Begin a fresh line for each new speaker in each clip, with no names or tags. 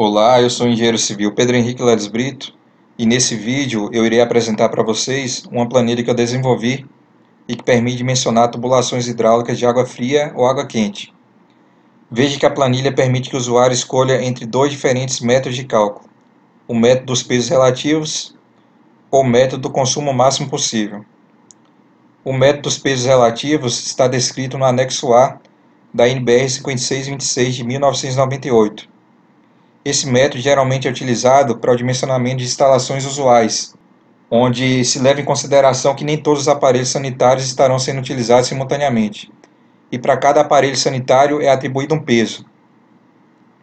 Olá, eu sou o engenheiro civil Pedro Henrique Ledes Brito e nesse vídeo eu irei apresentar para vocês uma planilha que eu desenvolvi e que permite dimensionar tubulações hidráulicas de água fria ou água quente. Veja que a planilha permite que o usuário escolha entre dois diferentes métodos de cálculo, o método dos pesos relativos ou o método do consumo máximo possível. O método dos pesos relativos está descrito no anexo A da NBR 5626 de 1998. Esse método geralmente é utilizado para o dimensionamento de instalações usuais, onde se leva em consideração que nem todos os aparelhos sanitários estarão sendo utilizados simultaneamente, e para cada aparelho sanitário é atribuído um peso.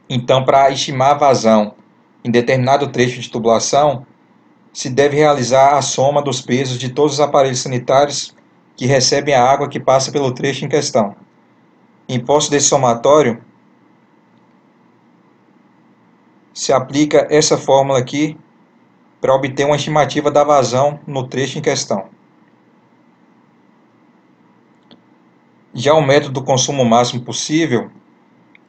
Então, para estimar a vazão em determinado trecho de tubulação, se deve realizar a soma dos pesos de todos os aparelhos sanitários que recebem a água que passa pelo trecho em questão. Em posse desse somatório, se aplica essa fórmula aqui para obter uma estimativa da vazão no trecho em questão. Já o método do consumo máximo possível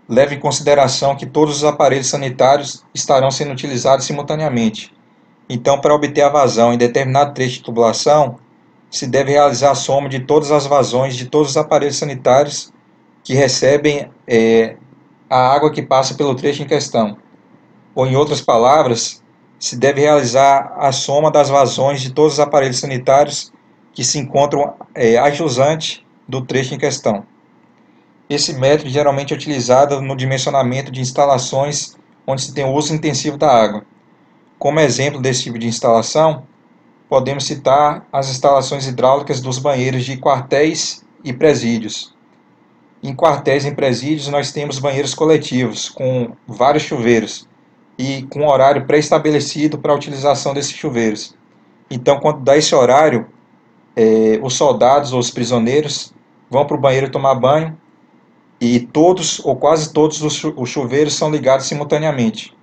leva em consideração que todos os aparelhos sanitários estarão sendo utilizados simultaneamente. Então, para obter a vazão em determinado trecho de tubulação, se deve realizar a soma de todas as vazões de todos os aparelhos sanitários que recebem a água que passa pelo trecho em questão. Ou, em outras palavras, se deve realizar a soma das vazões de todos os aparelhos sanitários que se encontram adjacente do trecho em questão. Esse método geralmente é utilizado no dimensionamento de instalações onde se tem o uso intensivo da água. Como exemplo desse tipo de instalação, podemos citar as instalações hidráulicas dos banheiros de quartéis e presídios. Em quartéis e presídios nós temos banheiros coletivos, com vários chuveiros, e com um horário pré-estabelecido para a utilização desses chuveiros. Então, quando dá esse horário, os soldados ou os prisioneiros vão para o banheiro tomar banho e todos ou quase todos os chuveiros são ligados simultaneamente.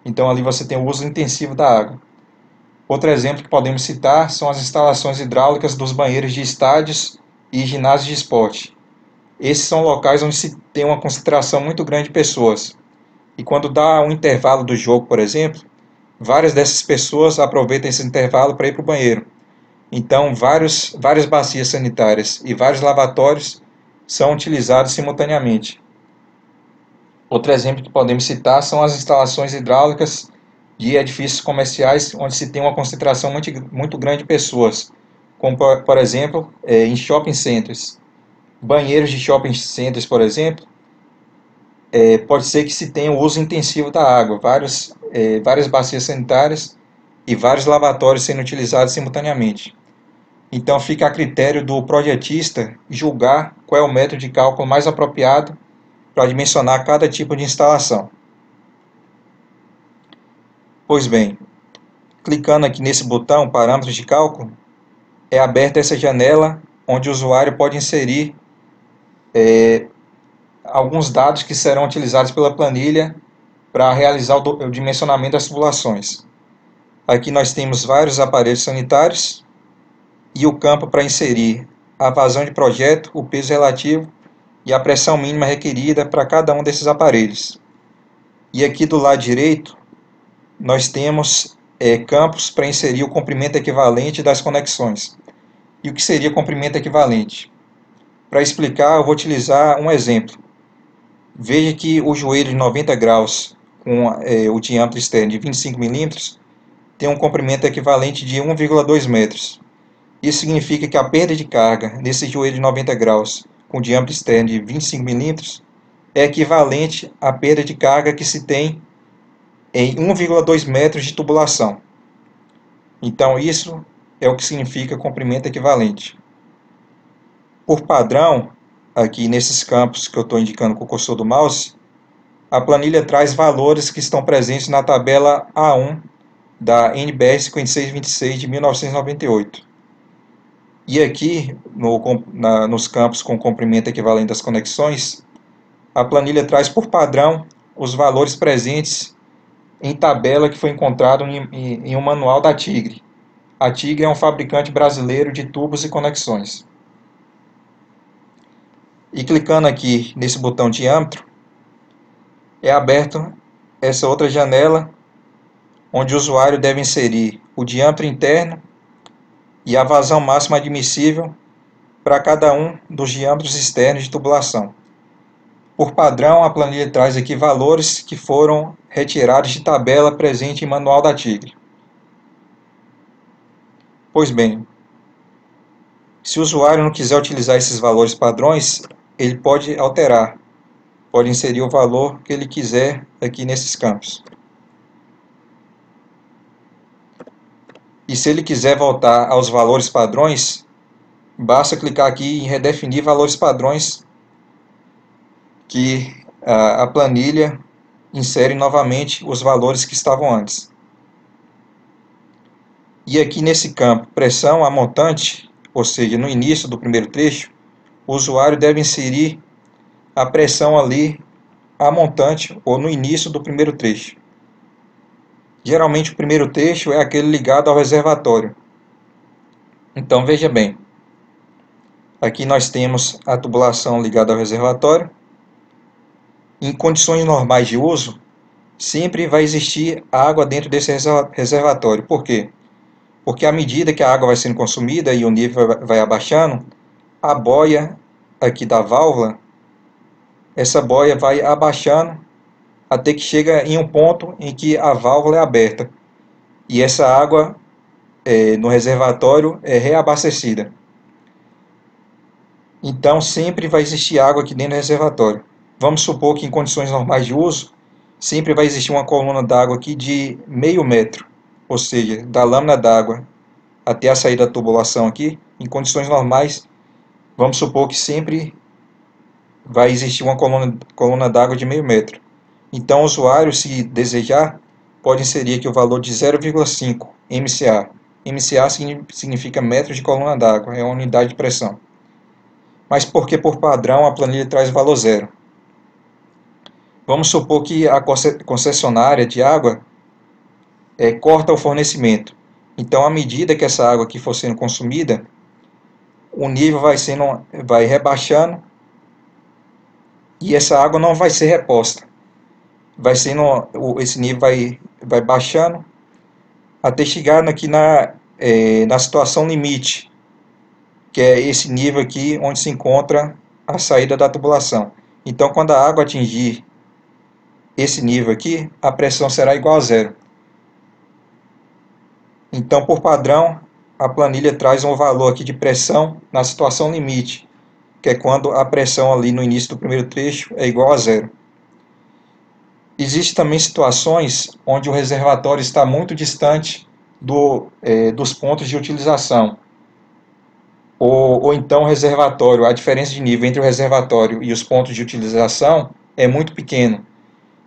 Então, ali você tem o uso intensivo da água. Outro exemplo que podemos citar são as instalações hidráulicas dos banheiros de estádios e ginásios de esporte. Esses são locais onde se tem uma concentração muito grande de pessoas. E quando dá um intervalo do jogo, por exemplo, várias dessas pessoas aproveitam esse intervalo para ir para o banheiro. Então, várias bacias sanitárias e vários lavatórios são utilizados simultaneamente. Outro exemplo que podemos citar são as instalações hidráulicas de edifícios comerciais, onde se tem uma concentração muito grande de pessoas, como, por exemplo, em shopping centers. Banheiros de shopping centers, por exemplo, pode ser que se tenha o uso intensivo da água, várias bacias sanitárias e vários lavatórios sendo utilizados simultaneamente. Então fica a critério do projetista julgar qual é o método de cálculo mais apropriado para dimensionar cada tipo de instalação. Pois bem, clicando aqui nesse botão Parâmetros de Cálculo, é aberta essa janela onde o usuário pode inserir alguns dados que serão utilizados pela planilha para realizar o dimensionamento das tubulações. Aqui nós temos vários aparelhos sanitários e o campo para inserir a vazão de projeto, o peso relativo e a pressão mínima requerida para cada um desses aparelhos. E aqui do lado direito nós temos campos para inserir o comprimento equivalente das conexões. E o que seria comprimento equivalente? Para explicar, eu vou utilizar um exemplo. Veja que o joelho de 90 graus com o diâmetro externo de 25 milímetros tem um comprimento equivalente de 1,2 metros. Isso significa que a perda de carga nesse joelho de 90 graus com diâmetro externo de 25 milímetros é equivalente à perda de carga que se tem em 1,2 metros de tubulação. Então isso é o que significa comprimento equivalente. Por padrão, aqui nesses campos que eu estou indicando com o cursor do mouse, a planilha traz valores que estão presentes na tabela A1 da NBR 5626 de 1998. E aqui, nos campos com comprimento equivalente das conexões, a planilha traz por padrão os valores presentes em tabela que foi encontrado em um manual da Tigre. A Tigre é um fabricante brasileiro de tubos e conexões. E clicando aqui nesse botão diâmetro, é aberto essa outra janela, onde o usuário deve inserir o diâmetro interno e a vazão máxima admissível para cada um dos diâmetros externos de tubulação. Por padrão, a planilha traz aqui valores que foram retirados de tabela presente em manual da Tigre. Pois bem, se o usuário não quiser utilizar esses valores padrões, ele pode alterar, pode inserir o valor que ele quiser aqui nesses campos. E se ele quiser voltar aos valores padrões, basta clicar aqui em redefinir valores padrões, que a planilha insere novamente os valores que estavam antes. E aqui nesse campo pressão a montante, ou seja, no início do primeiro trecho, o usuário deve inserir a pressão ali a montante ou no início do primeiro trecho. Geralmente o primeiro trecho é aquele ligado ao reservatório. Então veja bem, aqui nós temos a tubulação ligada ao reservatório. Em condições normais de uso, sempre vai existir água dentro desse reservatório. Por quê? Porque à medida que a água vai sendo consumida e o nível vai abaixando, a boia aqui da válvula, essa boia vai abaixando até que chega em um ponto em que a válvula é aberta. E essa água no reservatório é reabastecida. Então sempre vai existir água aqui dentro do reservatório. Vamos supor que em condições normais de uso, sempre vai existir uma coluna d'água aqui de meio metro, ou seja, da lâmina d'água até a saída da tubulação aqui, em condições normais, vamos supor que sempre vai existir uma coluna d'água de meio metro. Então o usuário, se desejar, pode inserir aqui o valor de 0,5 MCA. MCA significa metro de coluna d'água, é uma unidade de pressão. Mas porque por padrão a planilha traz valor zero? Vamos supor que a concessionária de água corta o fornecimento. Então, à medida que essa água aqui for sendo consumida, o nível vai rebaixando e essa água não vai ser reposta. Esse nível vai baixando até chegar aqui na situação limite, que é esse nível aqui onde se encontra a saída da tubulação. Então, quando a água atingir esse nível aqui, a pressão será igual a zero. Então, por padrão, a planilha traz um valor aqui de pressão na situação limite, que é quando a pressão ali no início do primeiro trecho é igual a zero. Existem também situações onde o reservatório está muito distante dos pontos de utilização. Ou então o reservatório, a diferença de nível entre o reservatório e os pontos de utilização é muito pequeno.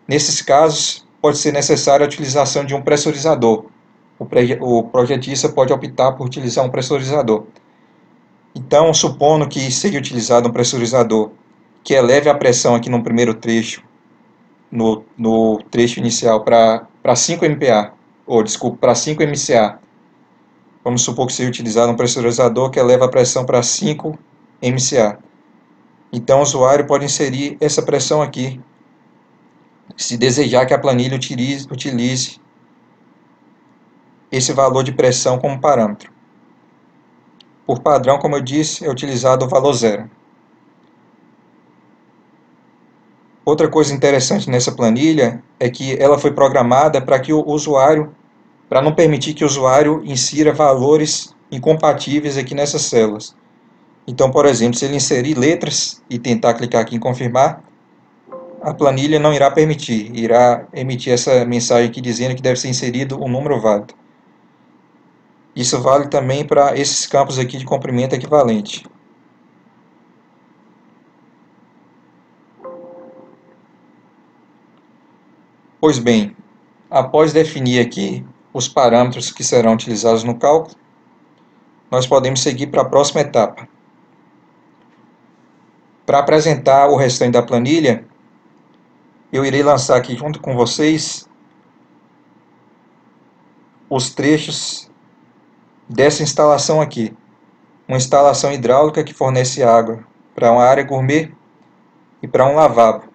Nesses casos, pode ser necessária a utilização de um pressurizador. O projetista pode optar por utilizar um pressurizador. Então, supondo que seja utilizado um pressurizador que eleve a pressão aqui no primeiro trecho, no trecho inicial, para 5 MPa, para 5 MCA. Vamos supor que seja utilizado um pressurizador que eleva a pressão para 5 MCA. Então, o usuário pode inserir essa pressão aqui, se desejar que a planilha utilize esse valor de pressão como parâmetro. Por padrão, como eu disse, é utilizado o valor zero. Outra coisa interessante nessa planilha é que ela foi programada para não permitir que o usuário insira valores incompatíveis aqui nessas células. Então, por exemplo, se ele inserir letras e tentar clicar aqui em confirmar, a planilha não irá permitir, irá emitir essa mensagem aqui dizendo que deve ser inserido um número válido. Isso vale também para esses campos aqui de comprimento equivalente. Pois bem, após definir aqui os parâmetros que serão utilizados no cálculo, nós podemos seguir para a próxima etapa. Para apresentar o restante da planilha, eu irei lançar aqui junto com vocês os trechos dessa instalação aqui. Uma instalação hidráulica que fornece água para uma área gourmet e para um lavabo.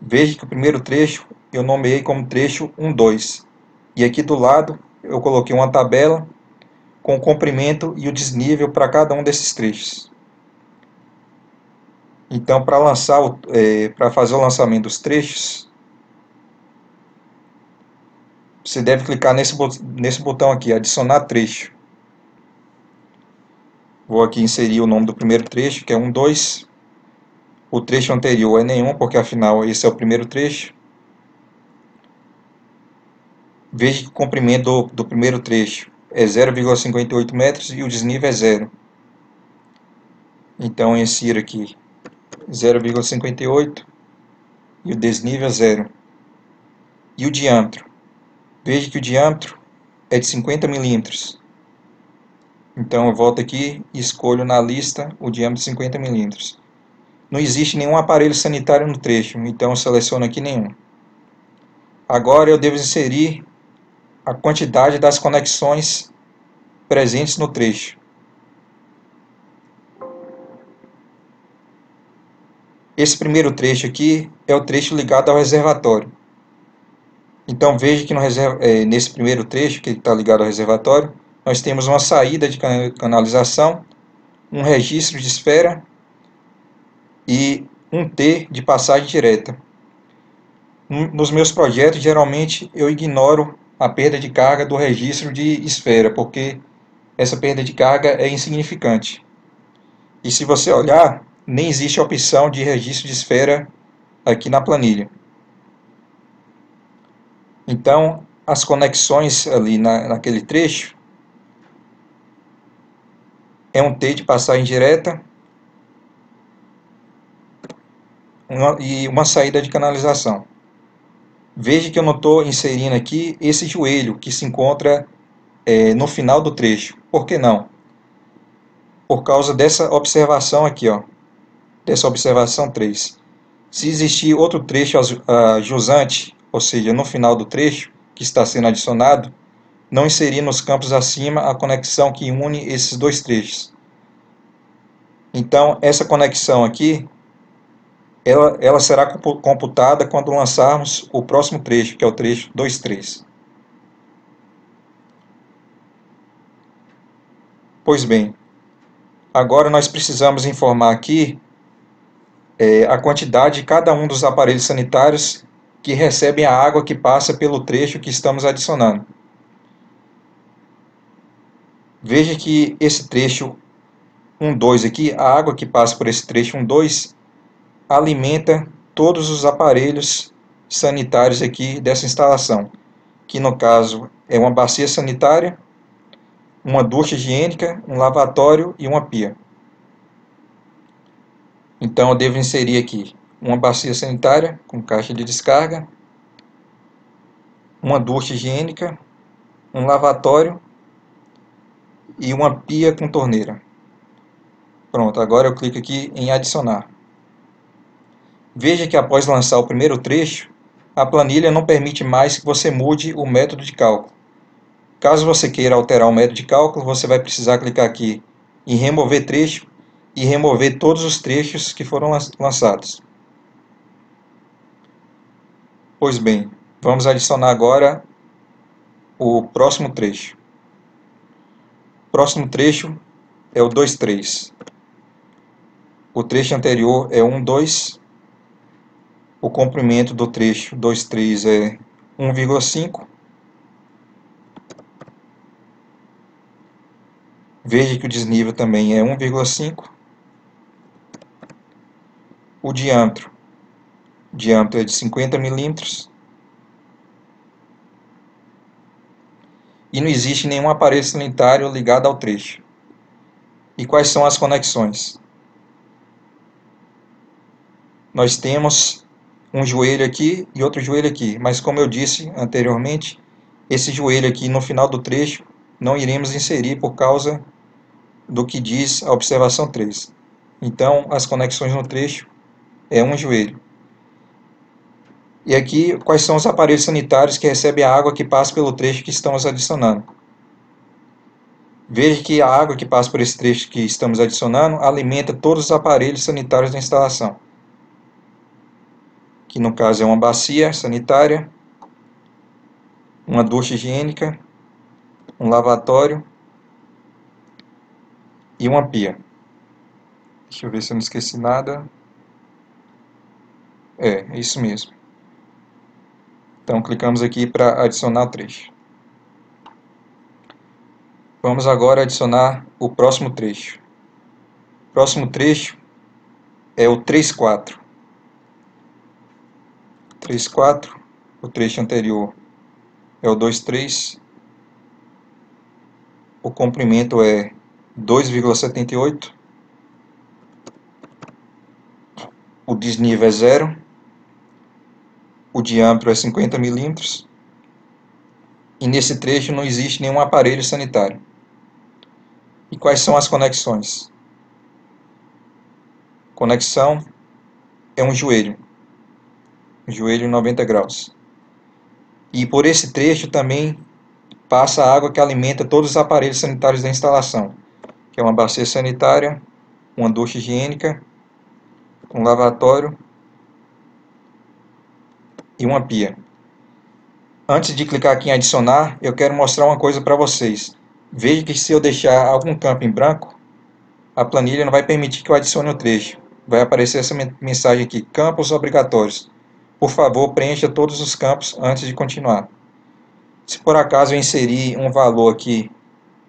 Veja que o primeiro trecho eu nomeei como trecho 1-2. E aqui do lado eu coloquei uma tabela com o comprimento e o desnível para cada um desses trechos. Então, para fazer o lançamento dos trechos, você deve clicar nesse botão aqui, adicionar trecho. Vou aqui inserir o nome do primeiro trecho, que é 1-2. O trecho anterior é nenhum, porque afinal esse é o primeiro trecho. Veja que o comprimento do primeiro trecho é 0,58 metros e o desnível é 0. Então eu insiro aqui 0,58 e o desnível é 0. E o diâmetro? Veja que o diâmetro é de 50 milímetros. Então eu volto aqui e escolho na lista o diâmetro de 50 milímetros. Não existe nenhum aparelho sanitário no trecho, então eu seleciono aqui nenhum. Agora eu devo inserir a quantidade das conexões presentes no trecho. Esse primeiro trecho aqui é o trecho ligado ao reservatório. Então veja que nesse primeiro trecho, que está ligado ao reservatório, nós temos uma saída de canalização, um registro de esfera e um T de passagem direta. Nos meus projetos, geralmente eu ignoro a perda de carga do registro de esfera, porque essa perda de carga é insignificante. E se você olhar, nem existe a opção de registro de esfera aqui na planilha. Então, as conexões ali naquele trecho é um T de passagem direta e uma saída de canalização. Veja que eu não estou inserindo aqui esse joelho que se encontra no final do trecho. Por que não? Por causa dessa observação aqui, ó, dessa observação 3. Se existir outro trecho jusante, ou seja, no final do trecho, que está sendo adicionado, não inserir nos campos acima a conexão que une esses dois trechos. Então, essa conexão aqui, ela será computada quando lançarmos o próximo trecho, que é o trecho 2.3. Pois bem, agora nós precisamos informar aqui a quantidade de cada um dos aparelhos sanitários que recebem a água que passa pelo trecho que estamos adicionando. Veja que esse trecho 1.2 aqui, a água que passa por esse trecho 1.2 alimenta todos os aparelhos sanitários aqui dessa instalação, que no caso é uma bacia sanitária, uma ducha higiênica, um lavatório e uma pia. Então eu devo inserir aqui uma bacia sanitária com caixa de descarga, uma ducha higiênica, um lavatório e uma pia com torneira. Pronto, agora eu clico aqui em adicionar. Veja que após lançar o primeiro trecho, a planilha não permite mais que você mude o método de cálculo. Caso você queira alterar o método de cálculo, você vai precisar clicar aqui em remover trecho e remover todos os trechos que foram lançados. Pois bem, vamos adicionar agora o próximo trecho. O próximo trecho é o 2.3. O trecho anterior é 1.2. O comprimento do trecho 2.3 é 1,5. Veja que o desnível também é 1,5. O diâmetro é de 50 milímetros. E não existe nenhum aparelho sanitário ligado ao trecho. E quais são as conexões? Nós temos um joelho aqui e outro joelho aqui, mas como eu disse anteriormente, esse joelho aqui no final do trecho não iremos inserir por causa do que diz a observação 3. Então, as conexões no trecho é um joelho. E aqui, quais são os aparelhos sanitários que recebem a água que passa pelo trecho que estamos adicionando. Veja que a água que passa por esse trecho que estamos adicionando alimenta todos os aparelhos sanitários da instalação, que no caso é uma bacia sanitária, uma ducha higiênica, um lavatório e uma pia. Deixa eu ver se eu não esqueci nada. É isso mesmo. Então clicamos aqui para adicionar o trecho. Vamos agora adicionar o próximo trecho. O próximo trecho é o 3/4. 3/4, o trecho anterior é o 2/3, o comprimento é 2,78, o desnível é 0, o diâmetro é 50 milímetros e nesse trecho não existe nenhum aparelho sanitário. E quais são as conexões? Conexão é um joelho 90 graus. E por esse trecho também passa a água que alimenta todos os aparelhos sanitários da instalação, que é uma bacia sanitária, uma ducha higiênica, um lavatório e uma pia. Antes de clicar aqui em adicionar, eu quero mostrar uma coisa para vocês. Veja que se eu deixar algum campo em branco, a planilha não vai permitir que eu adicione o trecho. Vai aparecer essa mensagem aqui, campos obrigatórios. Por favor, preencha todos os campos antes de continuar. Se por acaso eu inserir um valor aqui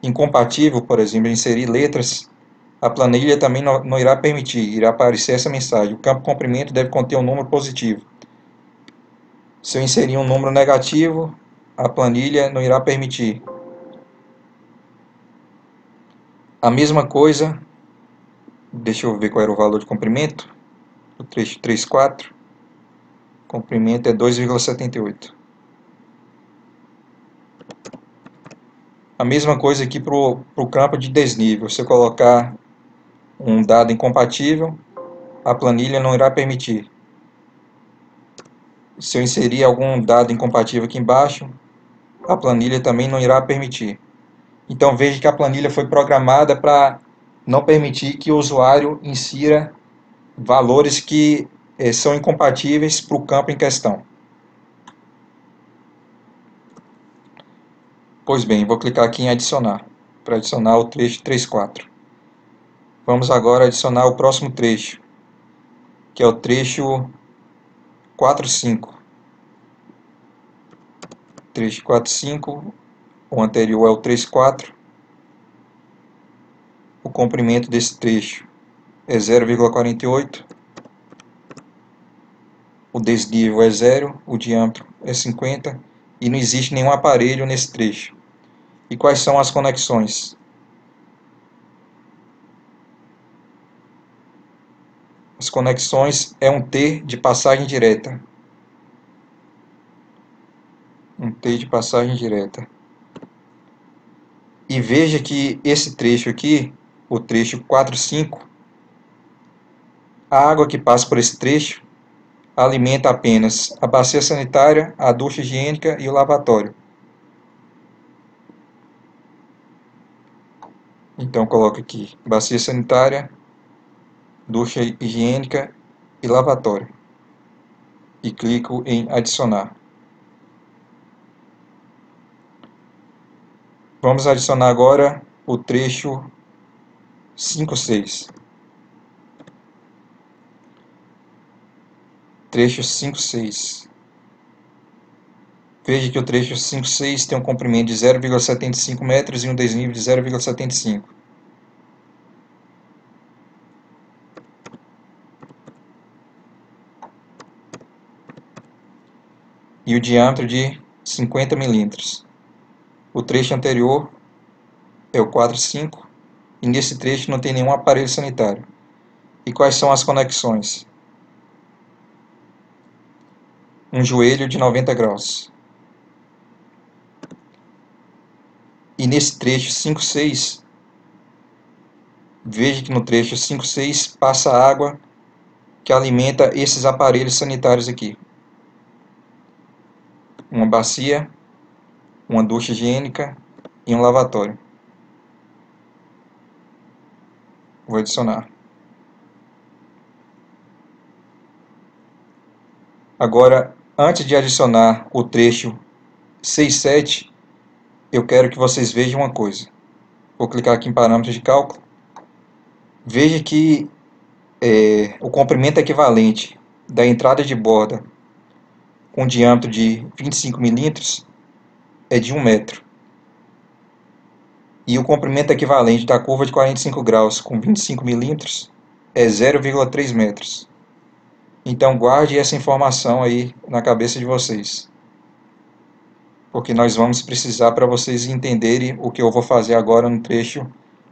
incompatível, por exemplo, inserir letras, a planilha também não irá permitir, irá aparecer essa mensagem. O campo comprimento deve conter um número positivo. Se eu inserir um número negativo, a planilha não irá permitir. A mesma coisa, deixa eu ver qual era o valor de comprimento, o trecho 3/4, comprimento é 2,78. A mesma coisa aqui para o campo de desnível, se eu colocar um dado incompatível, a planilha não irá permitir. Se eu inserir algum dado incompatível aqui embaixo, a planilha também não irá permitir. Então veja que a planilha foi programada para não permitir que o usuário insira valores que são incompatíveis para o campo em questão. Pois bem, vou clicar aqui em adicionar, para adicionar o trecho 3/4. Vamos agora adicionar o próximo trecho, que é o trecho 4/5. Trecho 4/5, o anterior é o 3/4. O comprimento desse trecho é 0,48. O desnível é 0, o diâmetro é 50 e não existe nenhum aparelho nesse trecho. E quais são as conexões? As conexões é um T de passagem direta. Um T de passagem direta. E veja que esse trecho aqui, o trecho 4/5, a água que passa por esse trecho alimenta apenas a bacia sanitária, a ducha higiênica e o lavatório. Então coloco aqui bacia sanitária, ducha higiênica e lavatório. E clico em adicionar. Vamos adicionar agora o trecho 5/6. Trecho 5/6. Veja que o trecho 5/6 tem um comprimento de 0,75 metros e um desnível de 0,75. E o diâmetro de 50 milímetros. O trecho anterior é o 4/5 e nesse trecho não tem nenhum aparelho sanitário. E quais são as conexões? Um joelho de 90 graus. E nesse trecho 5/6, veja que no trecho 5/6 passa água que alimenta esses aparelhos sanitários aqui. Uma bacia, uma ducha higiênica e um lavatório. Vou adicionar. Agora, antes de adicionar o trecho 6,7, eu quero que vocês vejam uma coisa. Vou clicar aqui em parâmetros de cálculo. Veja que o comprimento equivalente da entrada de borda com diâmetro de 25 milímetros é de 1 metro. E o comprimento equivalente da curva de 45 graus com 25 milímetros é 0,3 metros. Então guarde essa informação aí na cabeça de vocês, porque nós vamos precisar para vocês entenderem o que eu vou fazer agora no trecho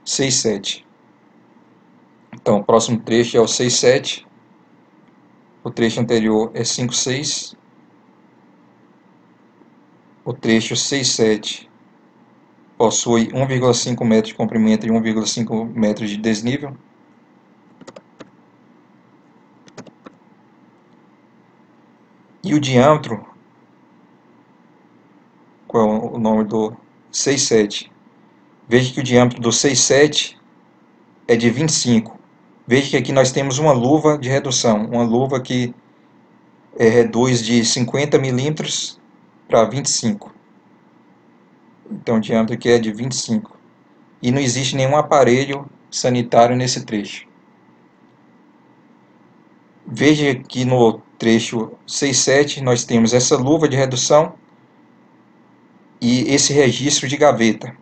6,7. Então o próximo trecho é o 6,7, o trecho anterior é 5,6, o trecho 6,7 possui 1,5 metros de comprimento e 1,5 metros de desnível. E o diâmetro, qual é o nome do 6,7? Veja que o diâmetro do 6,7 é de 25. Veja que aqui nós temos uma luva de redução, uma luva que reduz de 50 milímetros para 25. Então o diâmetro aqui é de 25. E não existe nenhum aparelho sanitário nesse trecho. Veja que no trecho 6,7 nós temos essa luva de redução e esse registro de gaveta.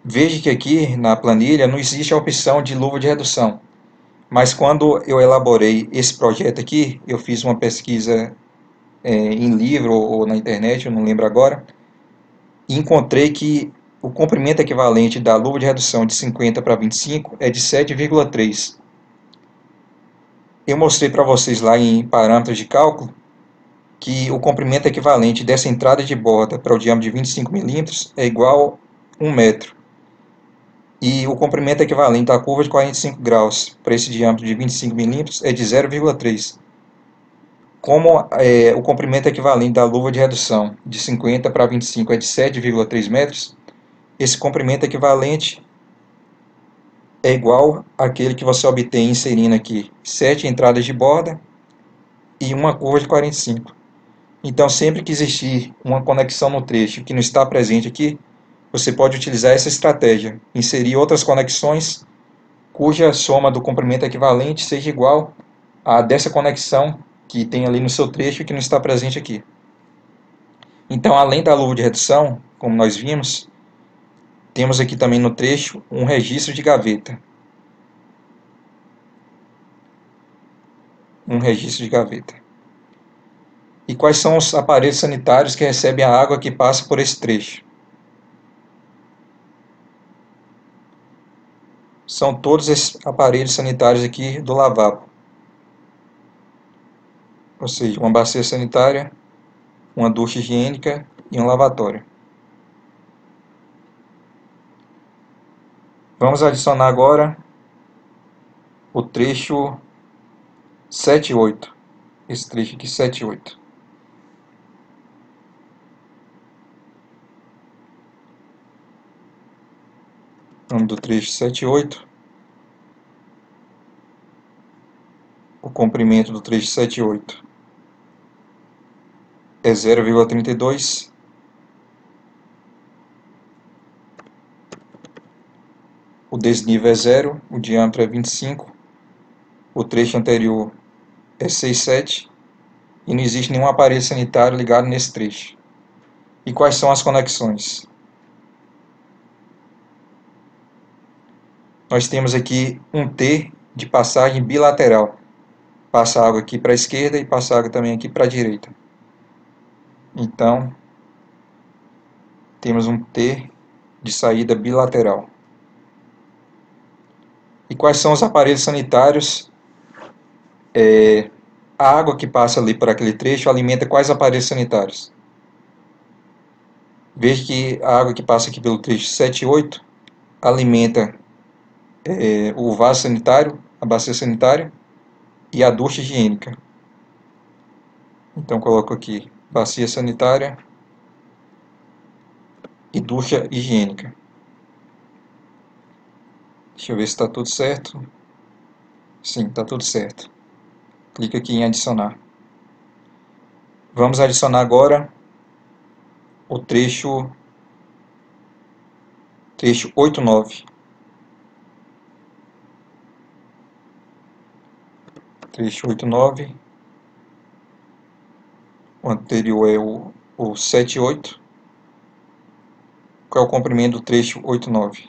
Veja que aqui na planilha não existe a opção de luva de redução, mas quando eu elaborei esse projeto aqui, eu fiz uma pesquisa em livro ou na internet, eu não lembro agora, e encontrei que o comprimento equivalente da luva de redução de 50 para 25 é de 7,3. Eu mostrei para vocês lá em parâmetros de cálculo que o comprimento equivalente dessa entrada de borda para o diâmetro de 25 milímetros é igual a 1 metro. E o comprimento equivalente da curva de 45 graus para esse diâmetro de 25 milímetros é de 0,3. Como o comprimento equivalente da luva de redução de 50 para 25 é de 7,3 metros, esse comprimento equivalente é igual àquele que você obtém inserindo aqui 7 entradas de borda e uma curva de 45. Então, sempre que existir uma conexão no trecho que não está presente aqui, você pode utilizar essa estratégia, inserir outras conexões cuja soma do comprimento equivalente seja igual a dessa conexão que tem ali no seu trecho que não está presente aqui. Então, além da luva de redução, como nós vimos, temos aqui também no trecho um registro de gaveta. E quais são os aparelhos sanitários que recebem a água que passa por esse trecho? São todos esses aparelhos sanitários aqui do lavabo. Ou seja, uma bacia sanitária, uma ducha higiênica e um lavatório. Vamos adicionar agora o trecho 7,8. Esse trecho aqui, 7,8. Nome do trecho 7,8. O comprimento do trecho 7,8 é 0,32. O desnível é 0, o diâmetro é 25. O trecho anterior é 6,7. E não existe nenhum aparelho sanitário ligado nesse trecho. E quais são as conexões? Nós temos aqui um T de passagem bilateral. Passa água aqui para a esquerda e passa água também aqui para a direita. Então, temos um T de saída bilateral. E quais são os aparelhos sanitários? A água que passa ali por aquele trecho alimenta quais aparelhos sanitários? Veja que a água que passa aqui pelo trecho 7,8 alimenta o vaso sanitário, a bacia sanitária e a ducha higiênica. Então coloco aqui bacia sanitária e ducha higiênica. Deixa eu ver se está tudo certo. Sim, está tudo certo. Clica aqui em adicionar. Vamos adicionar agora o trecho 8,9. Trecho 8,9. O anterior é o 7,8. Qual é o comprimento do trecho 8,9?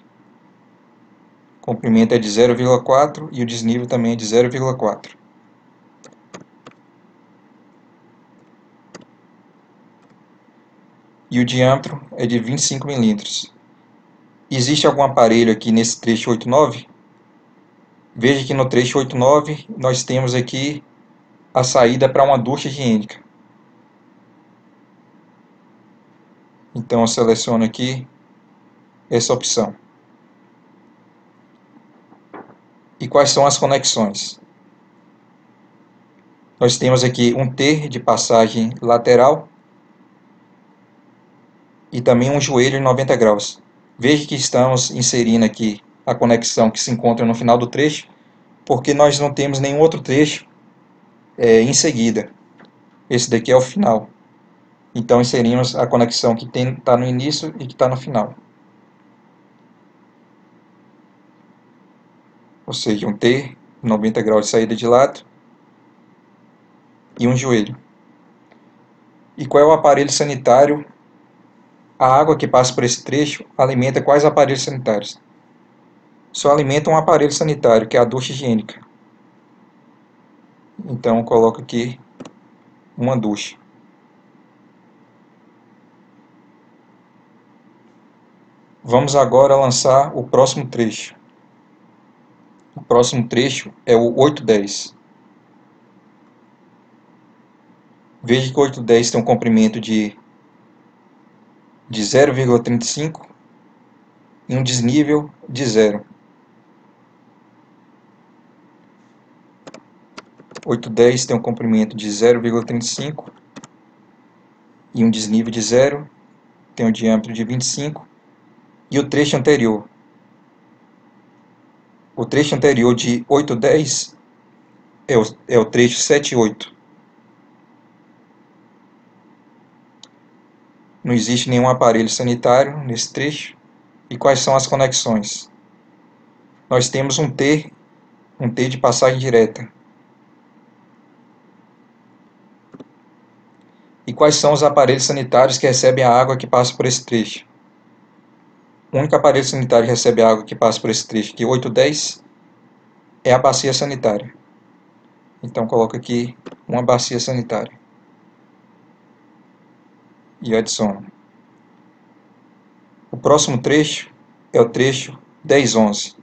O comprimento é de 0,4 e o desnível também é de 0,4. E o diâmetro é de 25 milímetros. Existe algum aparelho aqui nesse trecho 8,9? Veja que no trecho 8,9 nós temos aqui a saída para uma ducha higiênica. Então eu seleciono aqui essa opção. E quais são as conexões? Nós temos aqui um T de passagem lateral e também um joelho em 90 graus. Veja que estamos inserindo aqui a conexão que se encontra no final do trecho, porque nós não temos nenhum outro trecho em seguida. Esse daqui é o final. Então inserimos a conexão que está no início e que está no final. Ou seja, um T, 90 graus de saída de lado e um joelho. E qual é o aparelho sanitário? A água que passa por esse trecho alimenta quais aparelhos sanitários? Só alimenta um aparelho sanitário, que é a ducha higiênica. Então eu coloco aqui uma ducha. Vamos agora lançar o próximo trecho. O próximo trecho é o 8,10. Veja que o 8,10 tem um comprimento de 0,35 e um desnível de 0. 8,10 tem um comprimento de 0,35 e um desnível de 0, tem um diâmetro de 25. E o trecho anterior? O trecho anterior de 8,10 é o trecho 7,8. Não existe nenhum aparelho sanitário nesse trecho. E quais são as conexões? Nós temos um T de passagem direta. E quais são os aparelhos sanitários que recebem a água que passa por esse trecho? O único aparelho sanitário que recebe a água que passa por esse trecho, que é 8,10, é a bacia sanitária. Então coloco aqui uma bacia sanitária. E adiciono. O próximo trecho é o trecho 10,11.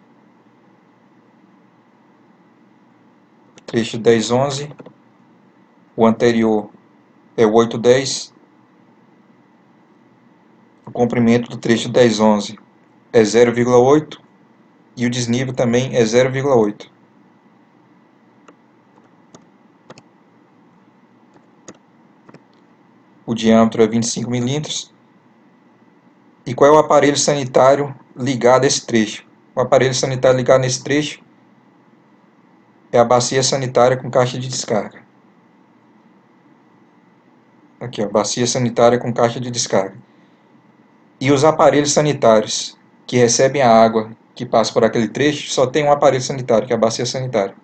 Trecho 10,11. O anterior é o 8,10. O comprimento do trecho 10,11 é 0,8 e o desnível também é 0,8. O diâmetro é 25 milímetros. E qual é o aparelho sanitário ligado a esse trecho? O aparelho sanitário ligado nesse trecho é a bacia sanitária com caixa de descarga. Aqui, ó, bacia sanitária com caixa de descarga. E os aparelhos sanitários que recebem a água que passa por aquele trecho, só tem um aparelho sanitário, que é a bacia sanitária.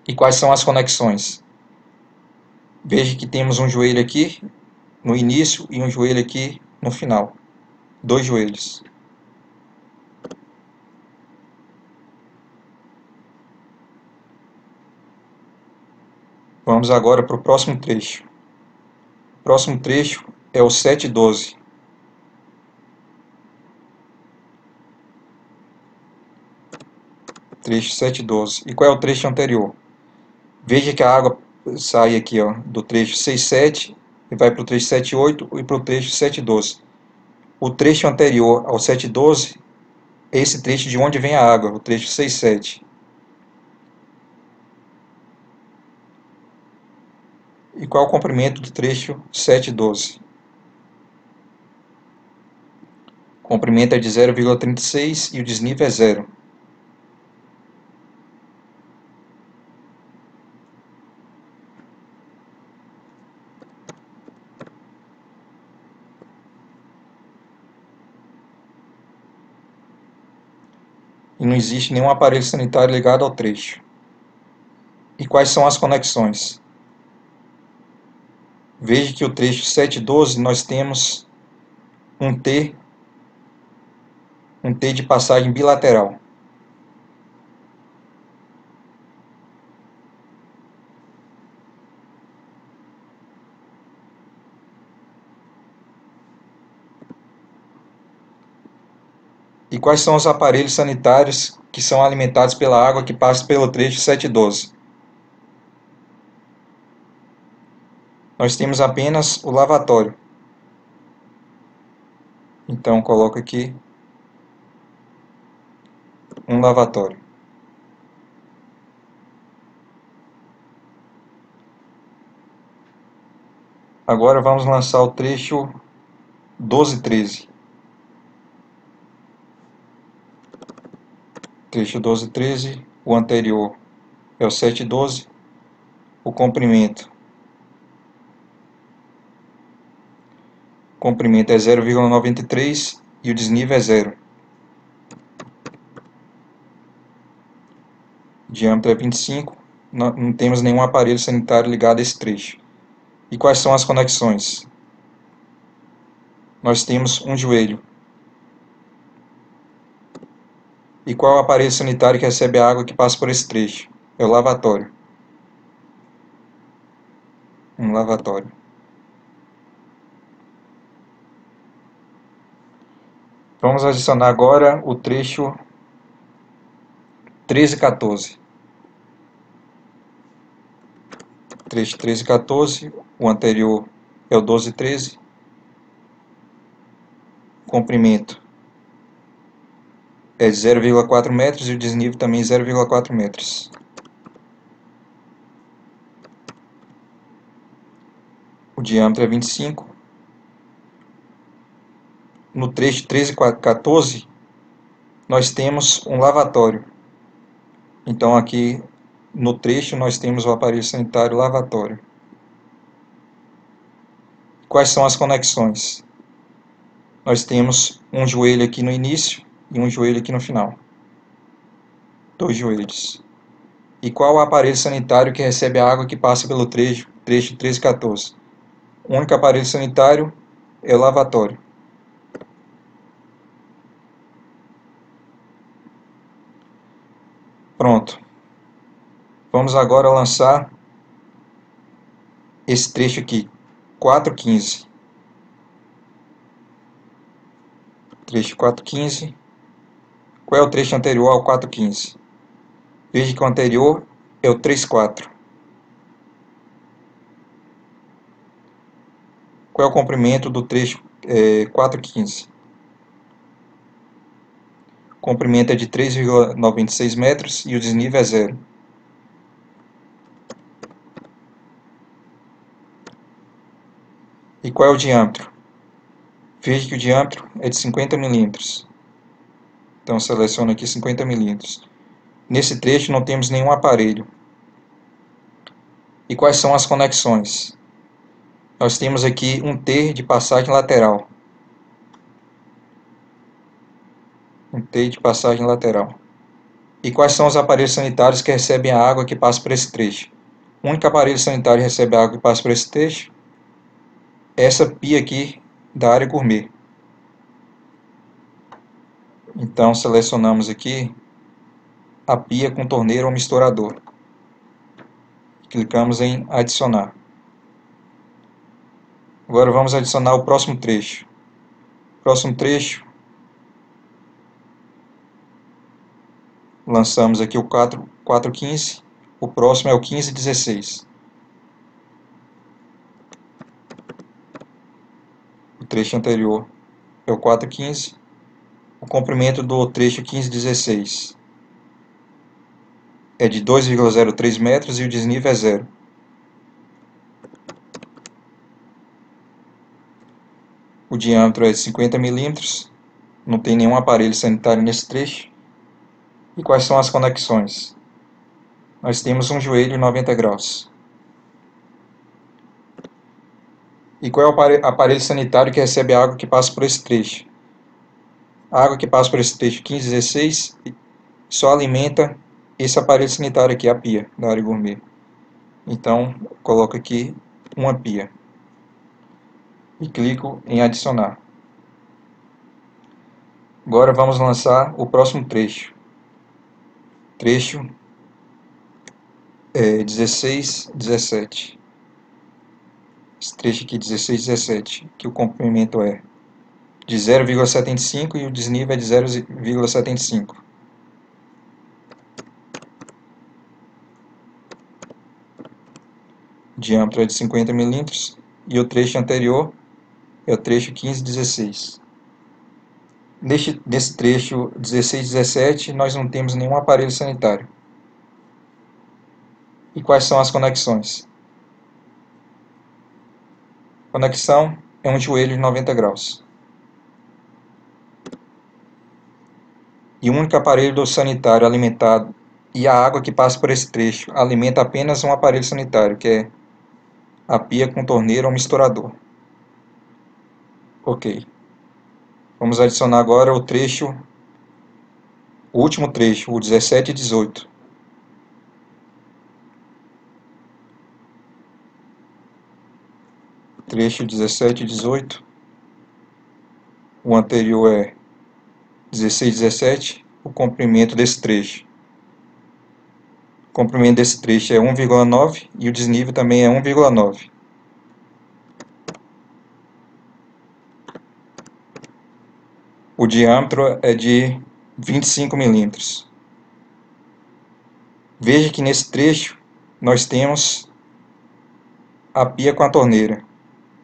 E quais são as conexões? Veja que temos um joelho aqui no início e um joelho aqui no final. 2 joelhos. Vamos agora para o próximo trecho. O próximo trecho é o 7,12. Trecho 7,12. E qual é o trecho anterior? Veja que a água sai aqui, ó, do trecho 6,7 e vai para o trecho 7,8 e para o trecho 7,12. O trecho anterior ao 7,12 é esse trecho de onde vem a água, o trecho 6,7. E qual é o comprimento do trecho 7,12? O comprimento é de 0,36 e o desnível é 0. e não existe nenhum aparelho sanitário ligado ao trecho. E quais são as conexões? Veja que o trecho 712 nós temos um T de passagem bilateral. E quais são os aparelhos sanitários que são alimentados pela água que passa pelo trecho 712? Nós temos apenas o lavatório. Então coloco aqui um lavatório. Agora vamos lançar o trecho 1213. Trecho 1213, o anterior é o 712, o comprimento é 0,93 e o desnível é 0. O diâmetro é 25, não temos nenhum aparelho sanitário ligado a esse trecho. E quais são as conexões? Nós temos um joelho. E qual é o aparelho sanitário que recebe a água que passa por esse trecho? É o lavatório. Um lavatório. Vamos adicionar agora o trecho 1314. Trecho 1314, o anterior é o 1213. O comprimento é 0,4 metros e o desnível também é 0,4 metros. O diâmetro é 25. No trecho 1314, nós temos um lavatório. Então aqui no trecho nós temos o aparelho sanitário lavatório. Quais são as conexões? Nós temos um joelho aqui no início e um joelho aqui no final. 2 joelhos. E qual o aparelho sanitário que recebe a água que passa pelo trecho 1314? O único aparelho sanitário é o lavatório. Pronto. Vamos agora lançar esse trecho aqui, 415. Trecho 415. Qual é o trecho anterior ao 415? Veja que o anterior é o 34. Qual é o comprimento do trecho 415? O comprimento é de 3,96 metros e o desnível é 0. E qual é o diâmetro? Veja que o diâmetro é de 50 milímetros. Então seleciono aqui 50 milímetros. Nesse trecho não temos nenhum aparelho. E quais são as conexões? Nós temos aqui um T de passagem lateral. Um T de passagem lateral. E quais são os aparelhos sanitários que recebem a água que passa por esse trecho? O único aparelho sanitário que recebe a água que passa por esse trecho é essa pia aqui da área gourmet. Então selecionamos aqui a pia com torneira ou misturador. Clicamos em adicionar. Agora vamos adicionar o próximo trecho. Próximo trecho, lançamos aqui o 415, o próximo é o 1516. O trecho anterior é o 415, o comprimento do trecho 1516 é de 2,03 metros e o desnível é 0. O diâmetro é de 50 milímetros, não tem nenhum aparelho sanitário nesse trecho. E quais são as conexões? Nós temos um joelho 90 graus. E qual é o aparelho sanitário que recebe a água que passa por esse trecho? A água que passa por esse trecho 1516 só alimenta esse aparelho sanitário aqui, a pia da área gourmet. Então, coloco aqui uma pia e clico em adicionar. Agora vamos lançar o próximo trecho. Trecho 16, 17. Esse trecho aqui, 16, 17, que o comprimento é de 0,75 e o desnível é de 0,75. O diâmetro é de 50 milímetros e o trecho anterior é o trecho 15, 16. Nesse trecho 16, 17, nós não temos nenhum aparelho sanitário. E quais são as conexões? Conexão é um joelho de 90 graus. E o único aparelho sanitário alimentado e a água que passa por esse trecho alimenta apenas um aparelho sanitário, que é a pia com torneira ou misturador. Ok. Vamos adicionar agora o último trecho, o 17 e 18. Trecho 17 e 18. O anterior é 16 e 17. O comprimento desse trecho. O comprimento desse trecho é 1,9 e o desnível também é 1,9. O diâmetro é de 25 milímetros. Veja que nesse trecho nós temos a pia com a torneira.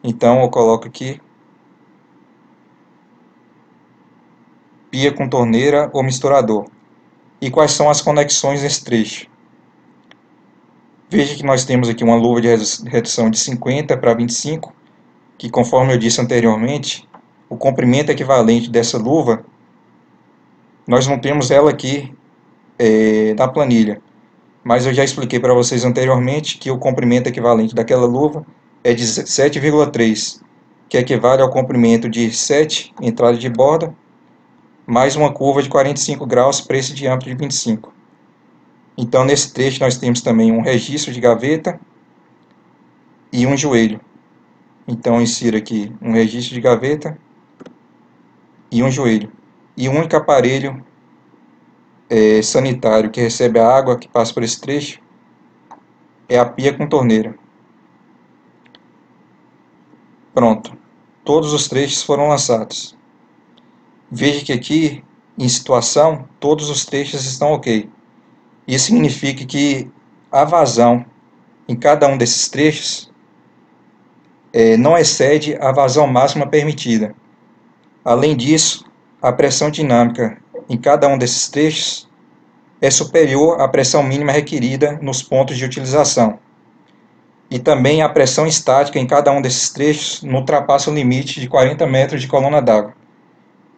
Então eu coloco aqui pia com torneira ou misturador. E quais são as conexões nesse trecho? Veja que nós temos aqui uma luva de redução de 50 para 25, que conforme eu disse anteriormente, o comprimento equivalente dessa luva, nós não temos ela aqui na planilha. Mas eu já expliquei para vocês anteriormente que o comprimento equivalente daquela luva é de 7,3, que equivale ao comprimento de 7 entradas de borda, mais uma curva de 45 graus para esse diâmetro de 25. Então, nesse trecho, nós temos também um registro de gaveta e um joelho. Então, eu insiro aqui um registro de gaveta e um joelho. E o único aparelho sanitário que recebe a água que passa por esse trecho é a pia com torneira. Pronto. Todos os trechos foram lançados. Veja que aqui, em situação, todos os trechos estão ok. Isso significa que a vazão em cada um desses trechos não excede a vazão máxima permitida. Além disso, a pressão dinâmica em cada um desses trechos é superior à pressão mínima requerida nos pontos de utilização. E também a pressão estática em cada um desses trechos não ultrapassa o limite de 40 metros de coluna d'água.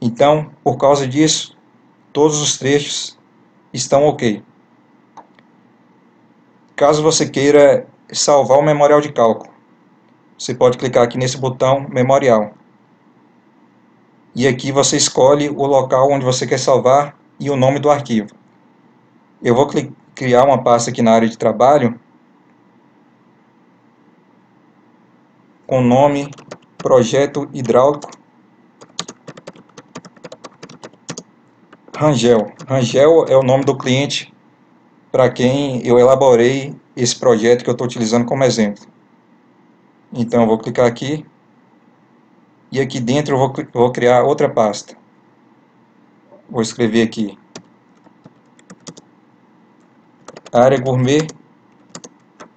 Então, por causa disso, todos os trechos estão ok. Caso você queira salvar o memorial de cálculo, você pode clicar aqui nesse botão Memorial. E aqui você escolhe o local onde você quer salvar e o nome do arquivo. Eu vou criar uma pasta aqui na área de trabalho com o nome Projeto Hidráulico Rangel. Rangel é o nome do cliente para quem eu elaborei esse projeto que eu estou utilizando como exemplo. Então eu vou clicar aqui e aqui dentro eu vou criar outra pasta. Vou escrever aqui área gourmet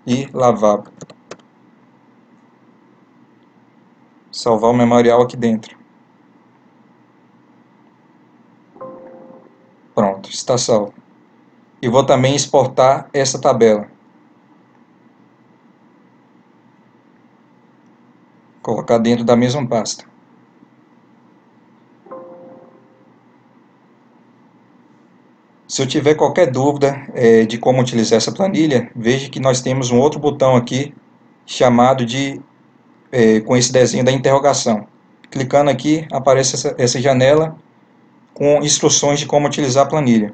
e lavabo. Salvar o memorial aqui dentro. Pronto, está salvo. E vou também exportar essa tabela. Colocar dentro da mesma pasta. Se eu tiver qualquer dúvida de como utilizar essa planilha, veja que nós temos um outro botão aqui chamado de com esse desenho da interrogação. Clicando aqui, aparece essa janela com instruções de como utilizar a planilha.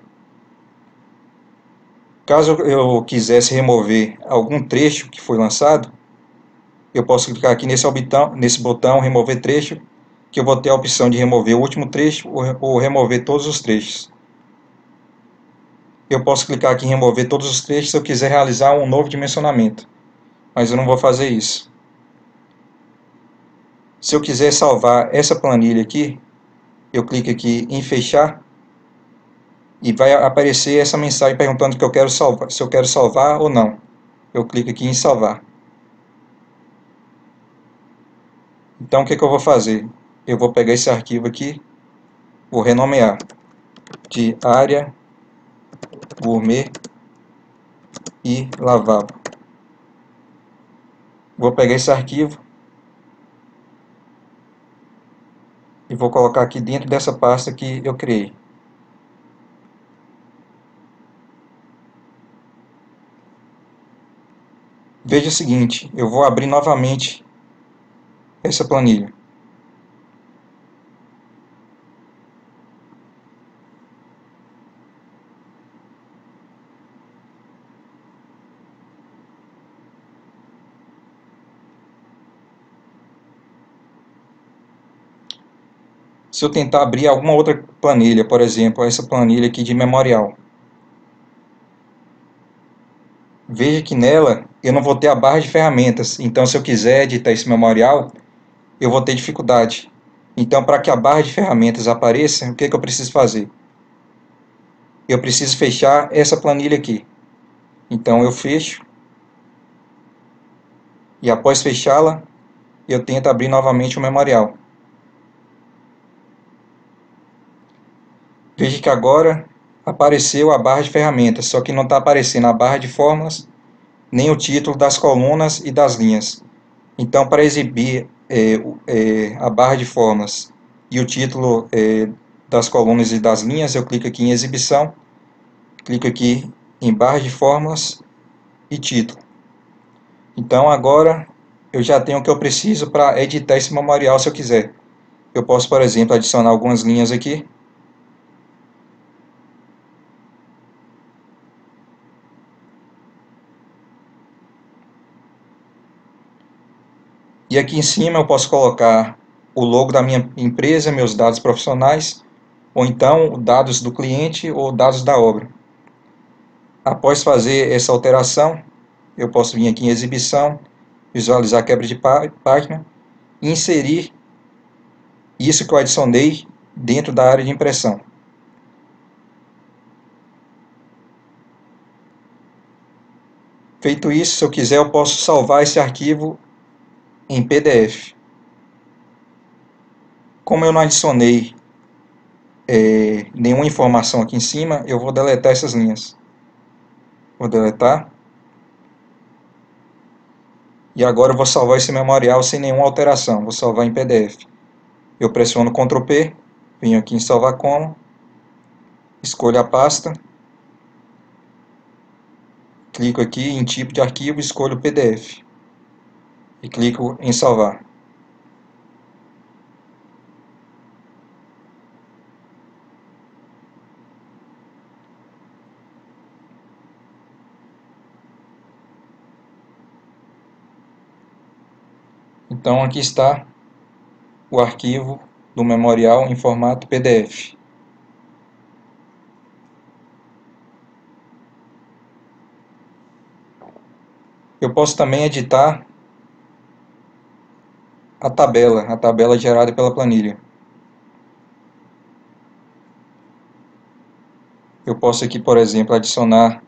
Caso eu quisesse remover algum trecho que foi lançado, eu posso clicar aqui nesse botão remover trecho, que eu vou ter a opção de remover o último trecho ou remover todos os trechos. Eu posso clicar aqui em remover todos os trechos se eu quiser realizar um novo dimensionamento, mas eu não vou fazer isso. Se eu quiser salvar essa planilha aqui, eu clico aqui em fechar e vai aparecer essa mensagem perguntando que eu quero salvar, se eu quero salvar ou não. Eu clico aqui em salvar. Então o que eu vou fazer? Eu vou pegar esse arquivo aqui, vou renomear de área gourmet e lavabo. Vou pegar esse arquivo e vou colocar aqui dentro dessa pasta que eu criei. Veja o seguinte, eu vou abrir novamente essa planilha. Se eu tentar abrir alguma outra planilha, por exemplo, essa planilha aqui de memorial, veja que nela eu não vou ter a barra de ferramentas, então se eu quiser editar esse memorial, eu vou ter dificuldade. Então, para que a barra de ferramentas apareça, o que eu preciso fazer? Eu preciso fechar essa planilha aqui. Então eu fecho, e após fechá-la, eu tento abrir novamente o memorial. Veja que agora apareceu a barra de ferramentas, só que não está aparecendo a barra de fórmulas, nem o título das colunas e das linhas. Então, para exibir a barra de fórmulas e o título das colunas e das linhas, eu clico aqui em exibição, clico aqui em barra de fórmulas e título. Então, agora eu já tenho o que eu preciso para editar esse memorial se eu quiser. Eu posso, por exemplo, adicionar algumas linhas aqui. E aqui em cima eu posso colocar o logo da minha empresa, meus dados profissionais, ou então dados do cliente ou dados da obra. Após fazer essa alteração, eu posso vir aqui em exibição, visualizar a quebra de página e inserir isso que eu adicionei dentro da área de impressão. Feito isso, se eu quiser, eu posso salvar esse arquivo em PDF. Como eu não adicionei nenhuma informação aqui em cima, eu vou deletar essas linhas. Vou deletar. E agora eu vou salvar esse memorial sem nenhuma alteração. Vou salvar em PDF. Eu pressiono Ctrl P, venho aqui em salvar como, escolho a pasta, clico aqui em tipo de arquivo, escolho PDF e clico em salvar. Então aqui está o arquivo do memorial em formato PDF. Eu posso também editar a tabela gerada pela planilha. Eu posso aqui, por exemplo, adicionar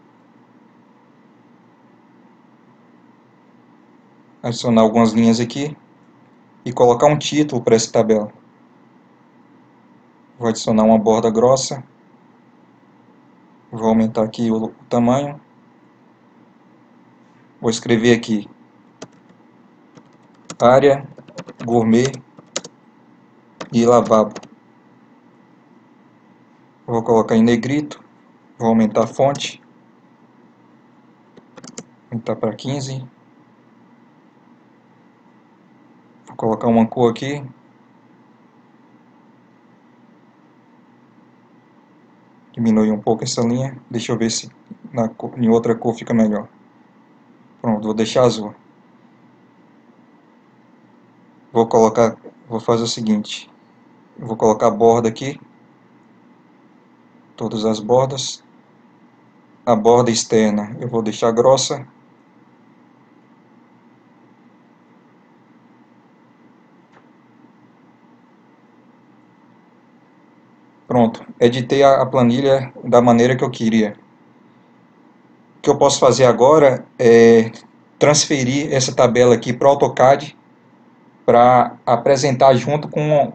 algumas linhas aqui e colocar um título para essa tabela. Vou adicionar uma borda grossa, vou aumentar aqui o tamanho, vou escrever aqui área gourmet e lavabo. Vou colocar em negrito, vou aumentar a fonte, aumentar para 15. Vou colocar uma cor aqui. Diminuir um pouco essa linha. Deixa eu ver se em outra cor fica melhor. Pronto, vou deixar azul. Vou fazer o seguinte, eu vou colocar a borda aqui, todas as bordas. A borda externa eu vou deixar grossa. Pronto, editei a planilha da maneira que eu queria. O que eu posso fazer agora é transferir essa tabela aqui para o AutoCAD para apresentar junto com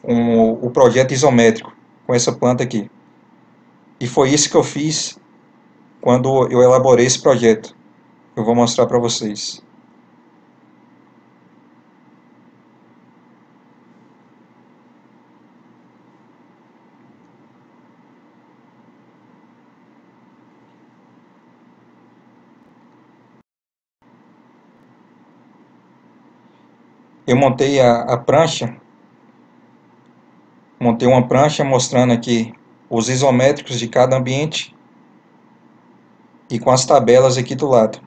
o projeto isométrico, com essa planta aqui. E foi isso que eu fiz quando eu elaborei esse projeto. Eu vou mostrar para vocês. Eu montei a prancha, montei uma prancha mostrando aqui os isométricos de cada ambiente e com as tabelas aqui do lado.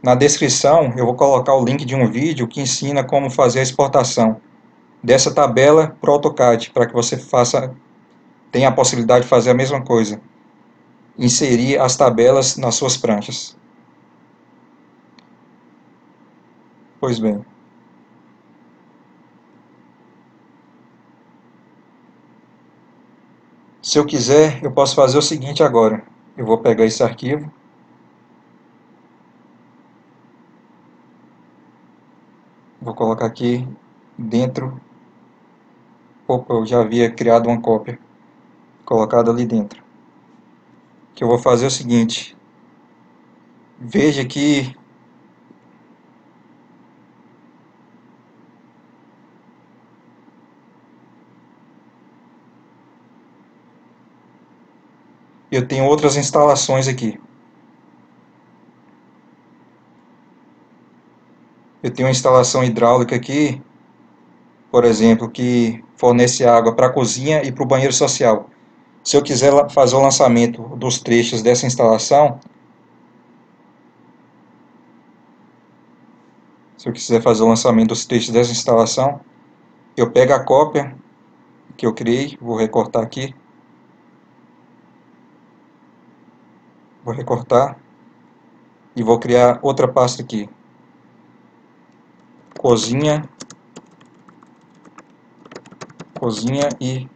Na descrição eu vou colocar o link de um vídeo que ensina como fazer a exportação dessa tabela para o AutoCAD, para que você tenha a possibilidade de fazer a mesma coisa, inserir as tabelas nas suas pranchas. Pois bem, se eu quiser, eu posso fazer o seguinte agora. Eu vou pegar esse arquivo, vou colocar aqui dentro. Opa, eu já havia criado uma cópia, colocada ali dentro. O que eu vou fazer é o seguinte. Veja que eu tenho outras instalações aqui. Eu tenho uma instalação hidráulica aqui, por exemplo, que fornece água para a cozinha e para o banheiro social. Se eu quiser fazer o lançamento dos trechos dessa instalação, eu pego a cópia que eu criei, vou recortar aqui, vou recortar e vou criar outra pasta aqui, cozinha e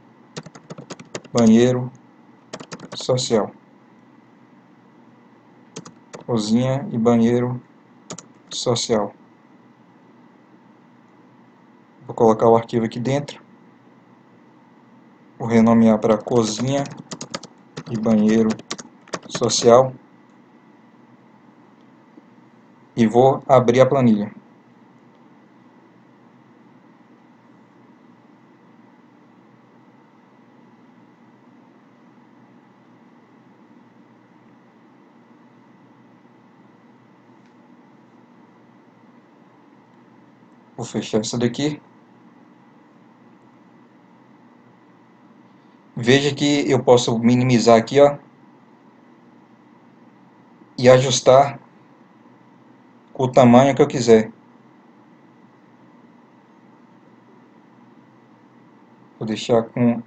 banheiro social. Cozinha e banheiro social. Vou colocar o arquivo aqui dentro. Vou renomear para cozinha e banheiro social. E vou abrir a planilha. Vou fechar essa daqui. Veja que eu posso minimizar aqui, ó, e ajustar o tamanho que eu quiser. Vou deixar com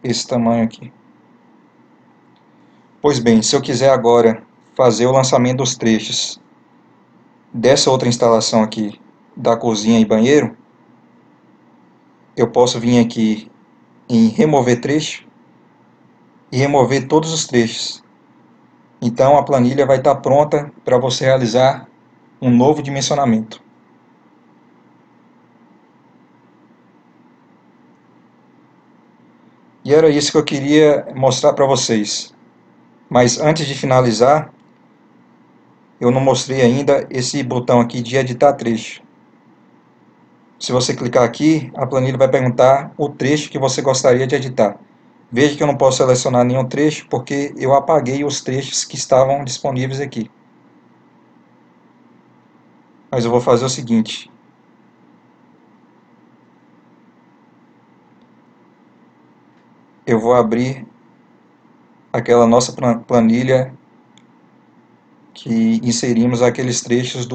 esse tamanho aqui. Pois bem, se eu quiser agora fazer o lançamento dos trechos dessa outra instalação aqui, da cozinha e banheiro, eu posso vir aqui em remover trecho e remover todos os trechos. Então a planilha vai estar pronta para você realizar um novo dimensionamento. E era isso que eu queria mostrar para vocês. Mas antes de finalizar, eu não mostrei ainda esse botão aqui de editar trecho. Se você clicar aqui, a planilha vai perguntar o trecho que você gostaria de editar. Veja que eu não posso selecionar nenhum trecho porque eu apaguei os trechos que estavam disponíveis aqui. Mas eu vou fazer o seguinte. Eu vou abrir aquela nossa planilha que inserimos aqueles trechos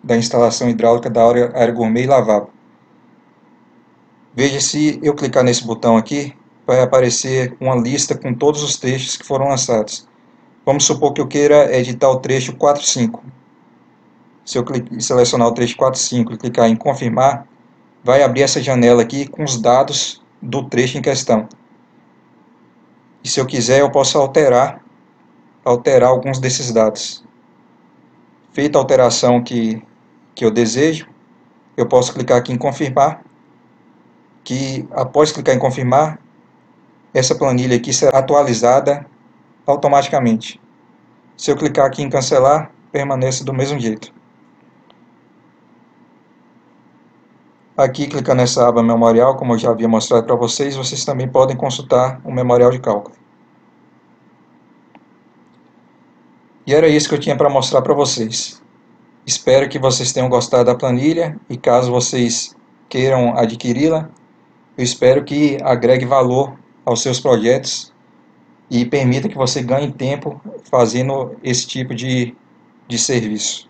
da instalação hidráulica da área gourmet e lavabo. Veja, se eu clicar nesse botão aqui, vai aparecer uma lista com todos os trechos que foram lançados. Vamos supor que eu queira editar o trecho 4.5. Se eu selecionar o trecho 4.5 e clicar em confirmar, vai abrir essa janela aqui com os dados do trecho em questão. E se eu quiser, eu posso alterar alguns desses dados. Feita a alteração que eu desejo, eu posso clicar aqui em confirmar, que após clicar em confirmar, essa planilha aqui será atualizada automaticamente. Se eu clicar aqui em cancelar, permanece do mesmo jeito. Aqui, clicando nessa aba memorial, como eu já havia mostrado para vocês, vocês também podem consultar o memorial de cálculo. E era isso que eu tinha para mostrar para vocês. Espero que vocês tenham gostado da planilha e caso vocês queiram adquiri-la, eu espero que agregue valor aos seus projetos e permita que você ganhe tempo fazendo esse tipo de serviço.